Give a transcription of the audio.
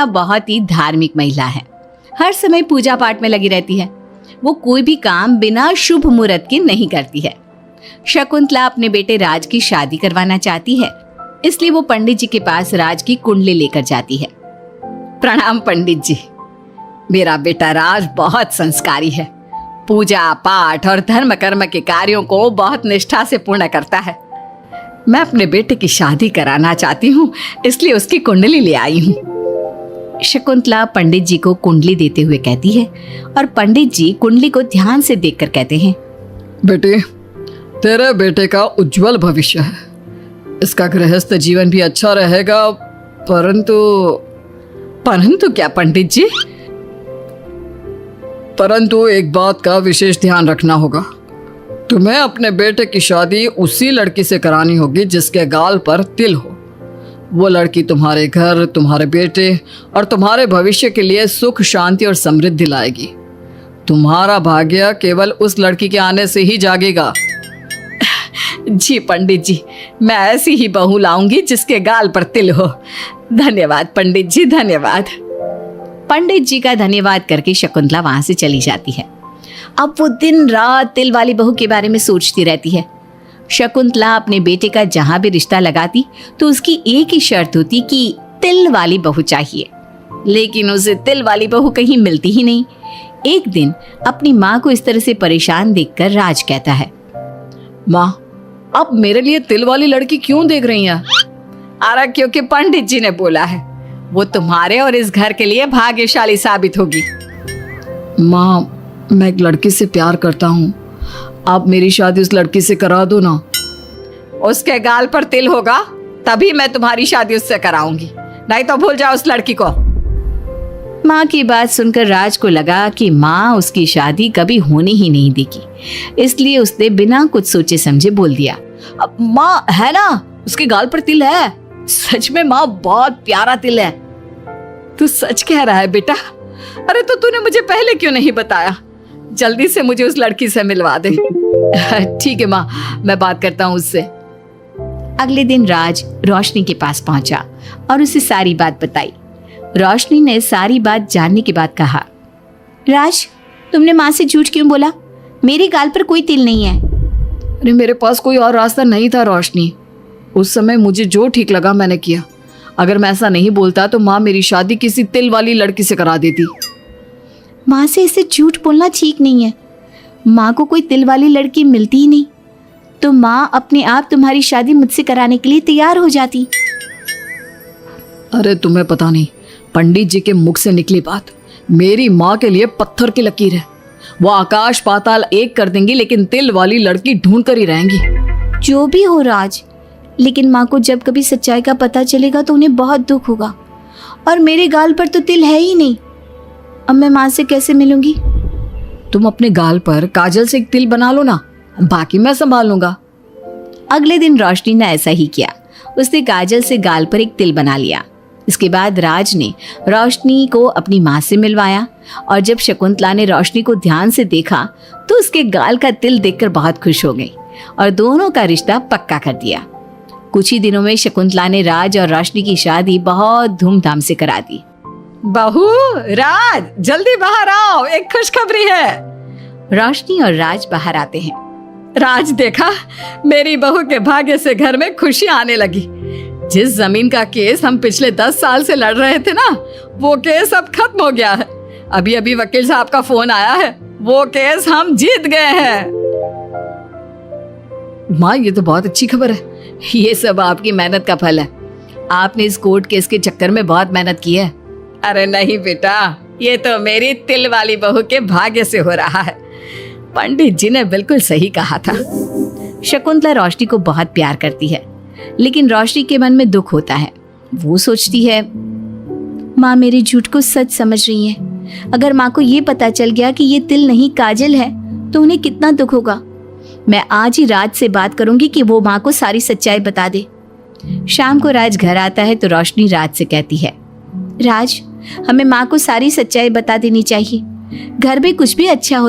बहुत ही धार्मिक महिला है, हर समय पूजा पाठ में लगी रहती है। वो कोई भी काम बिना शुभ मुहूर्त के नहीं करती है। शकुंतला अपने बेटे राज की शादी करवाना चाहती है, इसलिए वो पंडित जी के पास राज की कुंडली लेकर जाती है। प्रणाम पंडित जी, मेरा बेटा राज बहुत संस्कारी है, पूजा पाठ और धर्म कर्म के कार्यों को बहुत निष्ठा से पूर्ण करता है। मैं अपने बेटे की शादी कराना चाहती हूँ, इसलिए उसकी कुंडली ले आई हूँ। शकुंतला पंडित जी को कुंडली देते हुए कहती है और पंडित जी कुंडली को ध्यान से देखकर कहते हैं, बेटे, तेरे बेटे का उज्जवल भविष्य है, इसका गृहस्थ जीवन भी अच्छा रहेगा, परंतु क्या पंडित जी? परंतु एक बात का विशेष ध्यान रखना होगा। तुम्हें अपने बेटे की शादी उसी लड़की से करानी होगी जिसके गाल पर तिल हो। वो लड़की तुम्हारे घर, तुम्हारे बेटे और तुम्हारे भविष्य के लिए सुख, शांति और समृद्धि लाएगी। तुम्हारा भाग्य केवल उस लड़की के आने से ही जागेगा। जी पंडित जी, मैं ऐसी ही बहू लाऊंगी जिसके गाल पर तिल हो। धन्यवाद पंडित जी, धन्यवाद। पंडित जी का धन्यवाद करके शकुंतला वहां से चली जाती है। अब वो दिन रात तिल वाली बहू के बारे में सोचती रहती है। शकुंतला अपने बेटे का जहां भी रिश्ता लगाती तो उसकी एक ही शर्त होती कि तिल वाली बहू चाहिए, लेकिन उसे तिल वाली बहू कहीं मिलती ही नहीं। एक दिन अपनी माँ को इस तरह से परेशान देखकर राज कहता है, माँ, आप मेरे लिए तिल वाली लड़की क्यों देख रही हैं? अरे क्योंकि पंडित जी ने बोला है, वो तुम्हारे और इस घर के लिए भाग्यशाली साबित होगी। माँ, मैं एक लड़की से प्यार करता हूँ, आप मेरी शादी उस लड़की से करा दो ना। उसके गाल पर तिल होगा तभी मैं तुम्हारी शादी उससे कराऊंगी, नहीं तो भूल जाओ उस लड़की को। माँ की बात सुनकर राज को लगा कि माँ उसकी शादी कभी होने ही नहीं देगी, इसलिए उसने बिना कुछ सोचे समझे बोल दिया, अब माँ है ना, उसके गाल पर तिल है। सच में माँ, बहुत प्यारा तिल है। तू सच कह रहा है बेटा? अरे तो तूने मुझे पहले क्यों नहीं बताया? जल्दी से मुझे उस लड़की से मिलवा दे। ठीक है माँ, मैं बात करता हूँ उससे। अगले दिन राज रोशनी के पास पहुंचा और उसे सारी बात बताई। रोशनी ने सारी बात जानने के बाद कहा, राज, तुमने माँ से झूठ क्यों बोला? मेरे गाल पर कोई तिल नहीं है। अरे मेरे पास कोई और रास्ता नहीं था रोशनी, उस समय मुझे जो ठीक लगा मैंने किया। अगर मैं ऐसा नहीं बोलता तो माँ मेरी शादी किसी तिल वाली लड़की से करा देती। माँ से इसे झूठ बोलना ठीक नहीं है। माँ को कोई तिल वाली लड़की मिलती ही नहीं, तो माँ अपने आप तुम्हारी शादी मुझसे कराने के लिए तैयार हो जाती। अरे तुम्हें पता नहीं, पंडित जी के मुख से निकली बात मेरी माँ के लिए पत्थर की लकीर है। वो आकाश पाताल एक कर देंगी, लेकिन तिल वाली लड़की ढूंढ कर ही रहेंगी। जो भी हो राज, लेकिन माँ को जब कभी सच्चाई का पता चलेगा तो उन्हें बहुत दुख होगा, और मेरे गाल पर तो तिल है ही नहीं। अब मैं माँ से कैसे मिलूंगी? तुम अपने गाल पर काजल से एक तिल बना लो ना, बाकी मैं संभाल लूंगा। अगले दिन रोशनी ने ऐसा ही किया। उसने काजल से गाल पर एक तिल बना लिया। इसके बाद राज ने रोशनी को अपनी माँ से मिलवाया, और जब शकुंतला ने रोशनी को ध्यान से देखा तो उसके गाल का तिल देखकर बहुत खुश हो गई और दोनों का रिश्ता पक्का कर दिया। कुछ ही दिनों में शकुंतला ने राज और रोशनी की शादी बहुत धूमधाम से करा दी। बहू, राज, जल्दी बाहर आओ, एक खुशखबरी है। रोशनी और राज बाहर आते हैं। राज, देखा, मेरी बहू के भाग्य से घर में खुशी आने लगी। जिस जमीन का केस हम पिछले 10 साल से लड़ रहे थे ना, वो केस अब खत्म हो गया है। अभी अभी वकील साहब का फोन आया है, वो केस हम जीत गए हैं। माँ, ये तो बहुत अच्छी खबर है। ये सब आपकी मेहनत का फल है। आपने इस कोर्ट केस के चक्कर में बहुत मेहनत की है। अरे नहीं बेटा, ये तो मेरी तिल वाली बहू के भाग्य से हो रहा है। पंडित जी ने बिल्कुल सही कहा था। शकुंतला रोशनी को बहुत प्यार करती है, लेकिन रोशनी के मन में दुख होता है। वो सोचती है, माँ मेरे झूठ को सच समझ रही है। अगर माँ को ये पता चल गया कि ये तिल नहीं काजल है तो उन्हें कितना दुख होगा। मैं आज ही राज से बात करूंगी कि वो माँ को सारी सच्चाई बता दे। शाम को राज घर आता है तो रोशनी राज से कहती है, राज, हमें माँ को सारी सच्चाई बता देनी चाहिए। घर में कुछ भी अच्छा हो